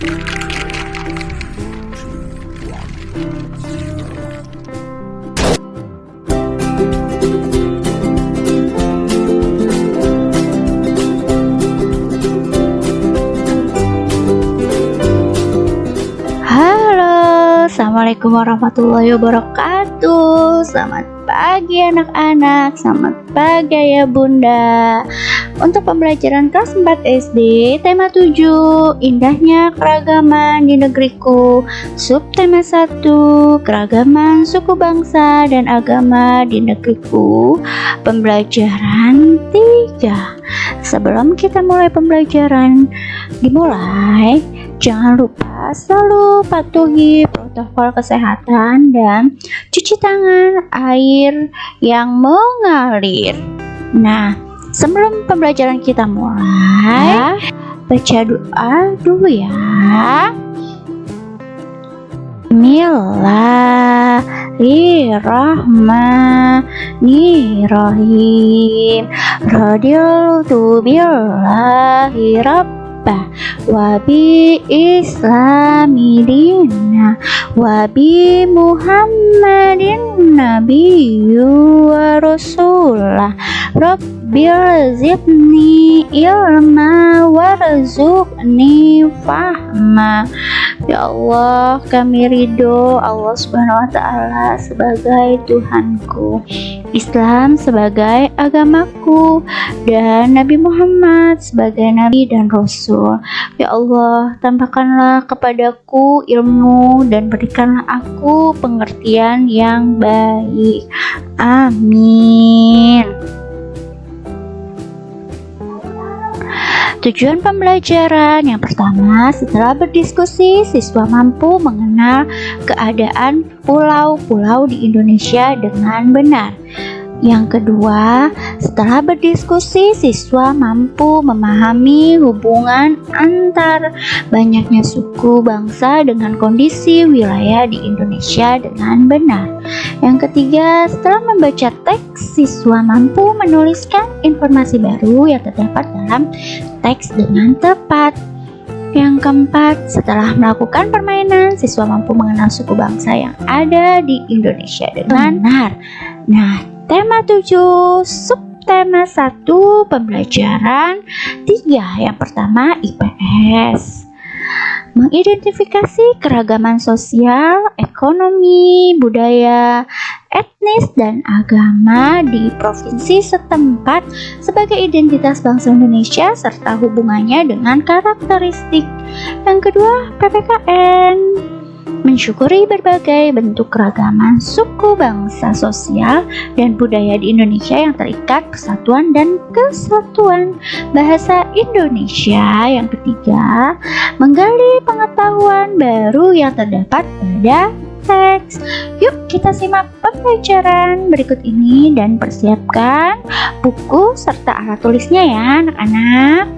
Assalamualaikum warahmatullahi wabarakatuh. Selamat pagi anak-anak, selamat pagi ya bunda. Untuk pembelajaran kelas 4 SD, tema 7, indahnya keragaman di negeriku. Subtema 1, keragaman suku bangsa dan agama di negeriku. Pembelajaran 3. Sebelum kita mulai pembelajaran dimulai, jangan lupa selalu patuhi protokol kesehatan dan cuci tangan air yang mengalir. Nah, sebelum pembelajaran kita mulai, baca doa dulu ya. Bismillahirrahmanirrahim. Radiyallahu billahi rabbah wa bi islami dina wa bi muhammadin nabiyyu wa rasulah rabbil zidni ilma warzuqni fahma. Ya Allah, kami ridho Allah Subhanahu wa Ta'ala sebagai Tuhanku, Islam sebagai agamaku, dan Nabi Muhammad sebagai Nabi dan Rasul. Ya Allah, tambahkanlah kepadaku ilmu dan berikanlah aku pengertian yang baik. Amin. Tujuan pembelajaran yang pertama, setelah berdiskusi, siswa mampu mengenal keadaan pulau-pulau di Indonesia dengan benar. Yang kedua, setelah berdiskusi, siswa mampu memahami hubungan antar banyaknya suku bangsa dengan kondisi wilayah di Indonesia dengan benar. Yang ketiga, setelah membaca teks, siswa mampu menuliskan informasi baru yang terdapat dalam teks dengan tepat. Yang keempat, setelah melakukan permainan, siswa mampu mengenal suku bangsa yang ada di Indonesia dengan benar. Nah, tema 7, subtema 1, pembelajaran 3. Yang pertama, IPS. Mengidentifikasi keragaman sosial, ekonomi, budaya, etnis, dan agama di provinsi setempat sebagai identitas bangsa Indonesia serta hubungannya dengan karakteristik. Yang kedua, PPKN. Mensyukuri berbagai bentuk keragaman suku bangsa, sosial, dan budaya di Indonesia yang terikat persatuan dan kesatuan bahasa Indonesia. Yang ketiga, menggali pengetahuan baru yang terdapat pada teks. Yuk kita simak pembelajaran berikut ini dan persiapkan buku serta alat tulisnya ya anak-anak.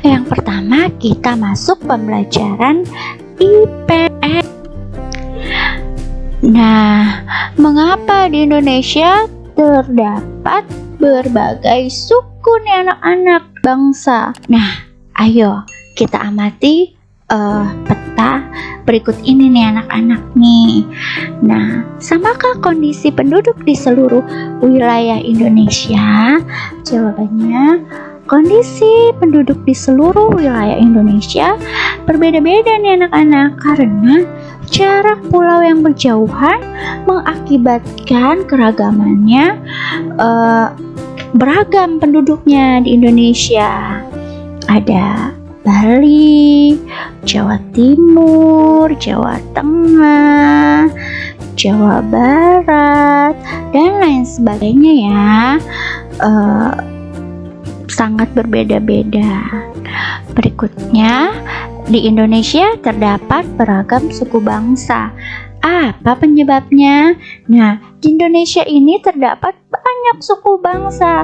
Yang pertama, kita masuk pembelajaran IPS. Nah, mengapa di Indonesia terdapat berbagai suku nih anak-anak bangsa? Nah, ayo kita amati peta berikut ini nih anak-anak nih. Nah, samakah kondisi penduduk di seluruh wilayah Indonesia? Jawabannya, kondisi penduduk di seluruh wilayah Indonesia berbeda-beda nih anak-anak karena jarak pulau yang berjauhan mengakibatkan keragamannya beragam penduduknya di Indonesia. Ada Bali, Jawa Timur, Jawa Tengah, Jawa Barat, dan lain sebagainya ya. Sangat berbeda-beda. Berikutnya, di Indonesia terdapat beragam suku bangsa. Apa penyebabnya? Nah, di Indonesia ini terdapat banyak suku bangsa.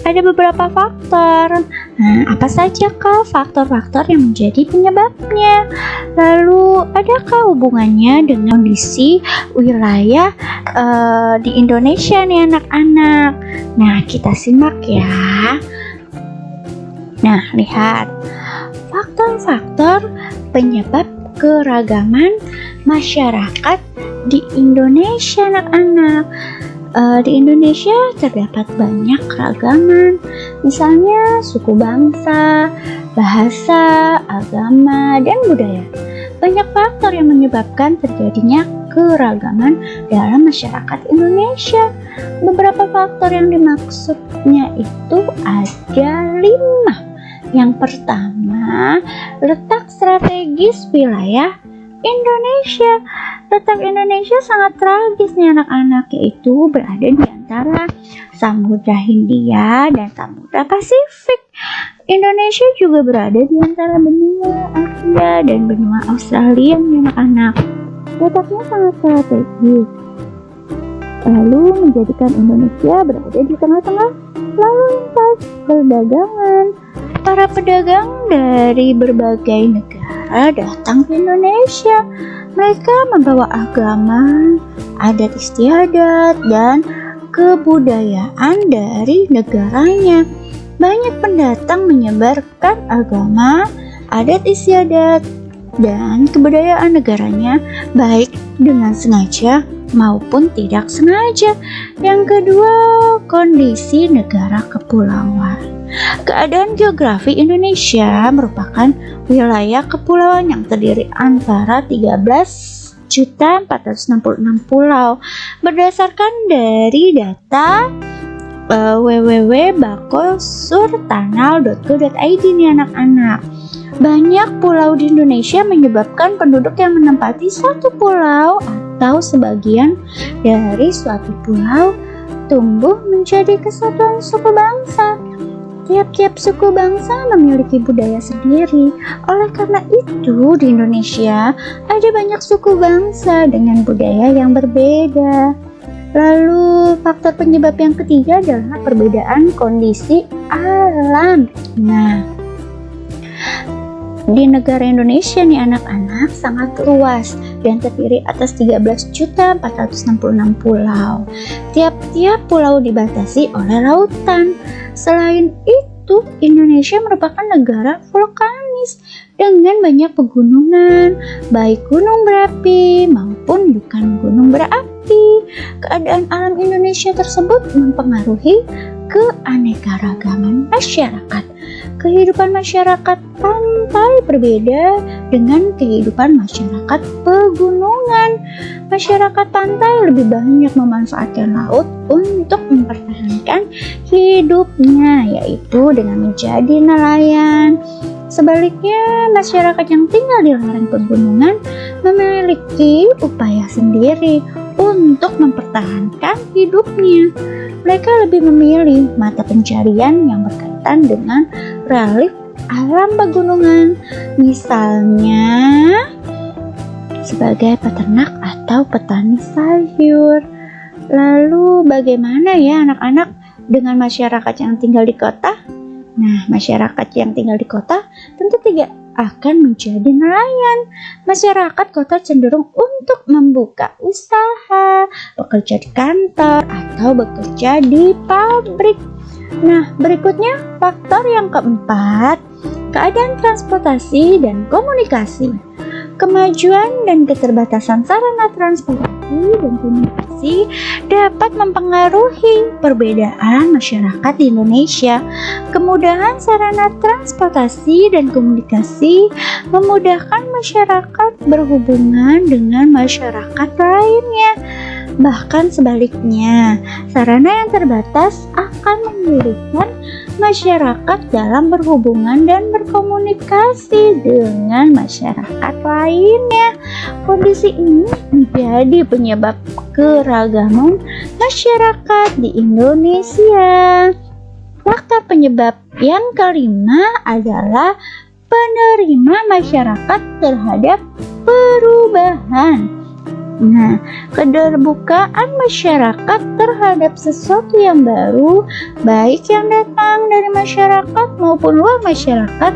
Ada beberapa faktor. Nah, apa saja kah faktor-faktor yang menjadi penyebabnya? Lalu, adakah hubungannya dengan kondisi wilayah di Indonesia nih anak-anak? Nah, kita simak ya. Nah, lihat faktor-faktor penyebab keragaman masyarakat di Indonesia, anak-anak. Di Indonesia terdapat banyak keragaman, misalnya suku bangsa, bahasa, agama, dan budaya. Banyak faktor yang menyebabkan terjadinya keragaman dalam masyarakat Indonesia. Beberapa faktor yang dimaksudnya itu ada 5. Yang pertama, letak strategis wilayah Indonesia. Letak Indonesia sangat tragis nih anak-anak, yaitu berada di antara Samudra Hindia dan Samudra Pasifik. Indonesia juga berada di antara benua Asia dan benua Australia nih anak-anak. Letaknya sangat strategis, lalu menjadikan Indonesia berada di tengah-tengah lalu lintas perdagangan. Para pedagang dari berbagai negara datang ke Indonesia. Mereka membawa agama, adat istiadat, dan kebudayaan dari negaranya. Banyak pendatang menyebarkan agama, adat istiadat, dan kebudayaan negaranya, baik dengan sengaja maupun tidak sengaja. Yang kedua, kondisi negara kepulauan. Keadaan geografi Indonesia merupakan wilayah kepulauan yang terdiri antara 13.466 pulau. Berdasarkan dari data www.bakosurtanal.go.id nih anak-anak. Banyak pulau di Indonesia menyebabkan penduduk yang menempati satu pulau atau sebagian dari suatu pulau tumbuh menjadi kesatuan suku bangsa. Tiap-tiap suku bangsa memiliki budaya sendiri. Oleh karena itu, di Indonesia ada banyak suku bangsa dengan budaya yang berbeda. Lalu, faktor penyebab yang ketiga adalah perbedaan kondisi alam. Nah, di negara Indonesia nih anak-anak sangat luas dan terdiri atas 13.466 pulau. Tiap-tiap pulau dibatasi oleh lautan. Selain itu, Indonesia merupakan negara vulkanis dengan banyak pegunungan, baik gunung berapi maupun bukan gunung berapi. Keadaan alam Indonesia tersebut mempengaruhi keanekaragaman masyarakat. Kehidupan masyarakat pantai berbeda dengan kehidupan masyarakat pegunungan. Masyarakat pantai lebih banyak memanfaatkan laut untuk mempertahankan hidupnya, yaitu dengan menjadi nelayan. Sebaliknya, masyarakat yang tinggal di lereng pegunungan memiliki upaya sendiri untuk mempertahankan hidupnya. Mereka lebih memilih mata pencarian yang berkaitan dengan relief alam pegunungan, misalnya sebagai peternak atau petani sayur. Lalu bagaimana ya anak-anak dengan masyarakat yang tinggal di kota? Nah, masyarakat yang tinggal di kota tentu tidak akan menjadi nelayan. Masyarakat kota cenderung untuk membuka usaha, bekerja di kantor, atau bekerja di pabrik. Nah, berikutnya faktor yang keempat, keadaan transportasi dan komunikasi. Kemajuan dan keterbatasan sarana transportasi dan komunikasi dapat mempengaruhi perbedaan masyarakat di Indonesia. Kemudahan sarana transportasi dan komunikasi memudahkan masyarakat berhubungan dengan masyarakat lainnya. Bahkan sebaliknya, sarana yang terbatas akan menyulitkan masyarakat dalam berhubungan dan berkomunikasi dengan masyarakat lainnya. Kondisi ini menjadi penyebab keragaman masyarakat di Indonesia. Faktor penyebab yang kelima adalah penerima masyarakat terhadap perubahan. Nah, keterbukaan masyarakat terhadap sesuatu yang baru, baik yang datang dari masyarakat maupun luar masyarakat,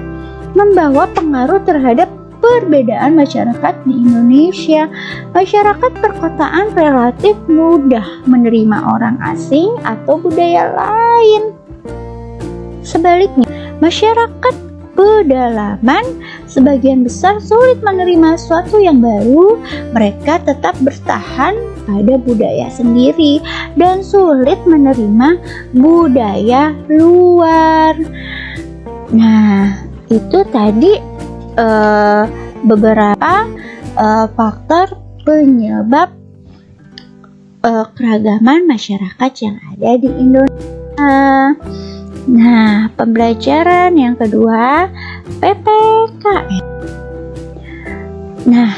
membawa pengaruh terhadap perbedaan masyarakat di Indonesia. Masyarakat perkotaan relatif mudah menerima orang asing atau budaya lain. Sebaliknya, masyarakat pedalaman, sebagian besar sulit menerima sesuatu yang baru. Mereka tetap bertahan pada budaya sendiri dan sulit menerima budaya luar. Nah, itu tadi beberapa faktor penyebab keragaman masyarakat yang ada di Indonesia. Nah, pembelajaran yang kedua, PPKN. Nah,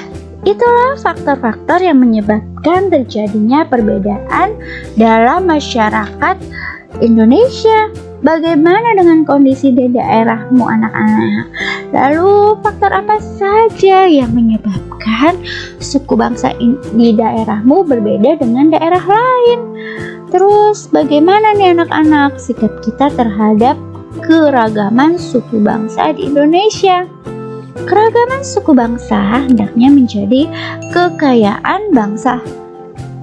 itulah faktor-faktor yang menyebabkan terjadinya perbedaan dalam masyarakat Indonesia. Bagaimana dengan kondisi di daerahmu, anak-anak? Lalu, faktor apa saja yang menyebabkan suku bangsa di daerahmu berbeda dengan daerah lain? Terus bagaimana nih anak-anak sikap kita terhadap keragaman suku bangsa di Indonesia? Keragaman suku bangsa hendaknya menjadi kekayaan bangsa.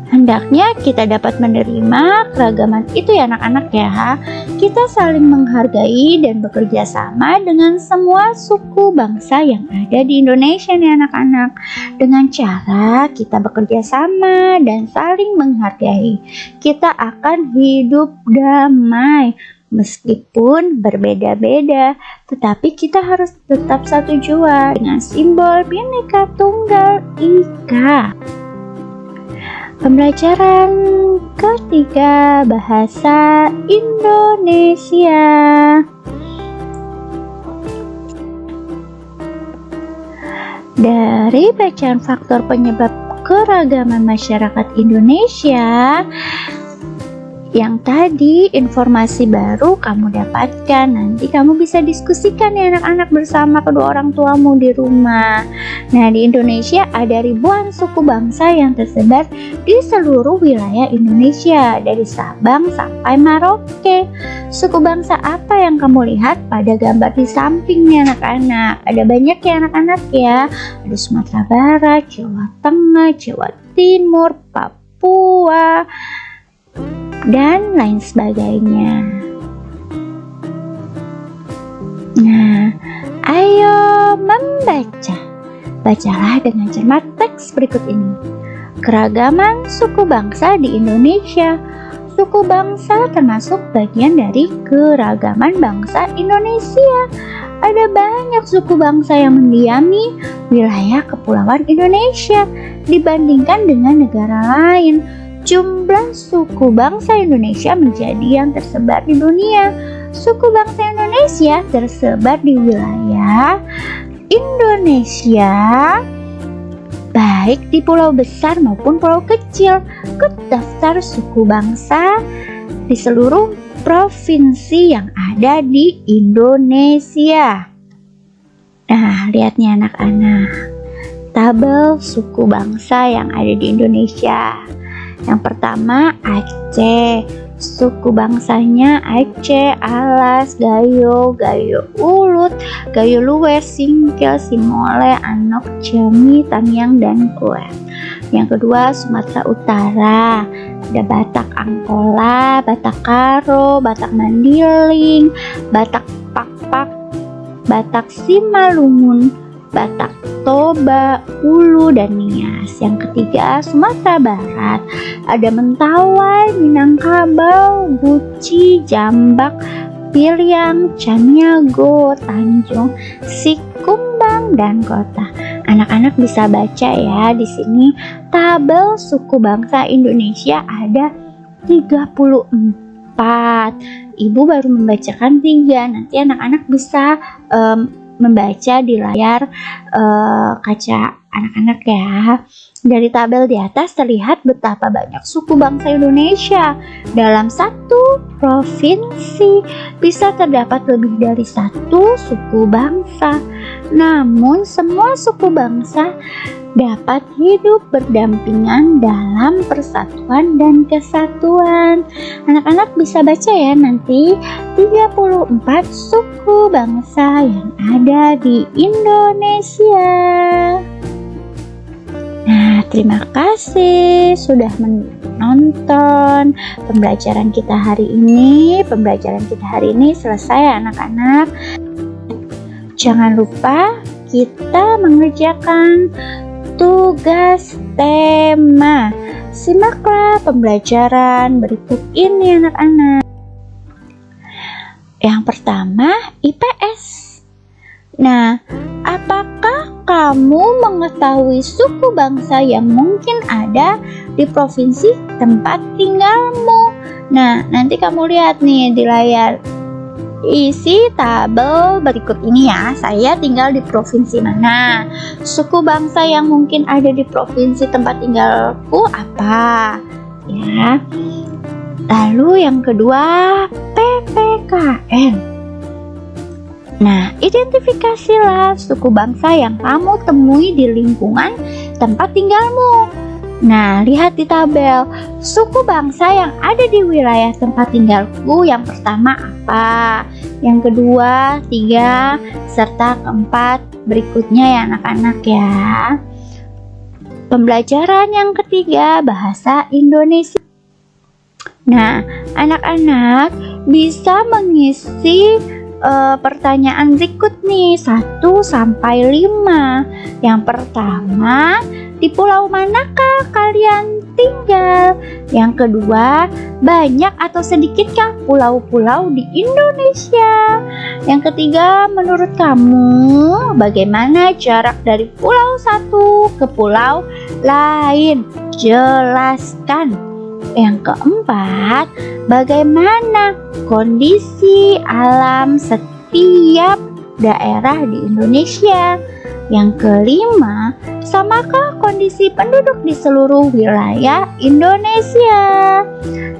Hendaknya kita dapat menerima keragaman itu ya anak-anak ya. Kita saling menghargai dan bekerja sama dengan semua suku bangsa yang ada di Indonesia nih anak-anak. Dengan cara kita bekerja sama dan saling menghargai, kita akan hidup damai. Meskipun berbeda-beda, tetapi kita harus tetap satu jua dengan simbol Bhinneka Tunggal Ika. Pembelajaran ketiga, bahasa Indonesia. Dari bacaan faktor penyebab keragaman masyarakat Indonesia, yang tadi informasi baru kamu dapatkan. Nanti kamu bisa diskusikan ya anak-anak bersama kedua orang tuamu di rumah. Nah, di Indonesia ada ribuan suku bangsa yang tersebar di seluruh wilayah Indonesia, dari Sabang sampai Merauke. Suku bangsa apa yang kamu lihat pada gambar di sampingnya anak-anak? Ada banyak ya anak-anak ya. Ada Sumatera Barat, Jawa Tengah, Jawa Timur, Papua, dan lain sebagainya. Nah, ayo membaca. Bacalah dengan cermat teks berikut ini. Keragaman suku bangsa di Indonesia. Suku bangsa termasuk bagian dari keragaman bangsa Indonesia. Ada banyak suku bangsa yang mendiami wilayah kepulauan Indonesia dibandingkan dengan negara lain. Jumlah suku bangsa Indonesia menjadi yang tersebar di dunia. Suku bangsa Indonesia tersebar di wilayah Indonesia, baik di pulau besar maupun pulau kecil. Daftar suku bangsa di seluruh provinsi yang ada di Indonesia. Nah, lihat nih anak-anak, tabel suku bangsa yang ada di Indonesia. Yang pertama Aceh, suku bangsanya Aceh, Alas, Gayo, Gayo Ulut, Gayo Luwer, Singkil, Simole, Anok, Jami, Tamiang, dan Kue. Yang kedua Sumatera Utara, ada Batak Angkola, Batak Karo, Batak Mandiling, Batak Pakpak, Batak Simalungun, Batak Toba, Ulu, dan Nias. Yang ketiga Sumatera Barat, ada Mentawai, Minangkabau, Guci, Jambak, Piliang, Caniago, Tanjung, Sikumbang, dan Kota. Anak-anak bisa baca ya, di sini tabel suku bangsa Indonesia ada 34. Ibu baru membacakan 3. Nanti anak-anak bisa membaca di layar kaca anak-anak ya. Dari tabel di atas terlihat betapa banyak suku bangsa Indonesia. Dalam satu provinsi bisa terdapat lebih dari satu suku bangsa. Namun semua suku bangsa dapat hidup berdampingan dalam persatuan dan kesatuan. Anak-anak bisa baca ya nanti 34 suku bangsa yang ada di Indonesia. Nah, terima kasih sudah menonton pembelajaran kita hari ini. Pembelajaran kita hari ini selesai ya anak-anak. jangan lupa kita mengerjakan tugas tema. Simaklah pembelajaran berikut ini anak-anak. Yang pertama, IPS. Nah, apakah kamu mengetahui suku bangsa yang mungkin ada di provinsi tempat tinggalmu? Nah, nanti kamu lihat nih di layar. Isi tabel berikut ini ya. Saya tinggal di provinsi mana? Suku bangsa yang mungkin ada di provinsi tempat tinggalku apa? Ya. Lalu yang kedua, PPKN. Nah, identifikasilah suku bangsa yang kamu temui di lingkungan tempat tinggalmu. Nah, lihat di tabel, suku bangsa yang ada di wilayah tempat tinggalku yang pertama apa? Yang kedua, 3, serta keempat berikutnya ya anak-anak ya. Pembelajaran yang ketiga, bahasa Indonesia. Nah, anak-anak bisa mengisi pertanyaan berikut nih 1 sampai 5. Yang pertama, di pulau manakah kalian tinggal? Yang kedua, banyak atau sedikitkah pulau-pulau di Indonesia? Yang ketiga, menurut kamu bagaimana jarak dari pulau satu ke pulau lain? Jelaskan. Yang keempat, bagaimana kondisi alam setiap daerah di Indonesia? Yang kelima, samakah kondisi penduduk di seluruh wilayah Indonesia?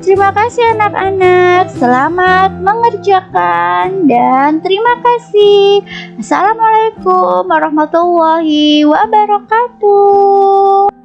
Terima kasih anak-anak, selamat mengerjakan dan terima kasih. Assalamualaikum warahmatullahi wabarakatuh.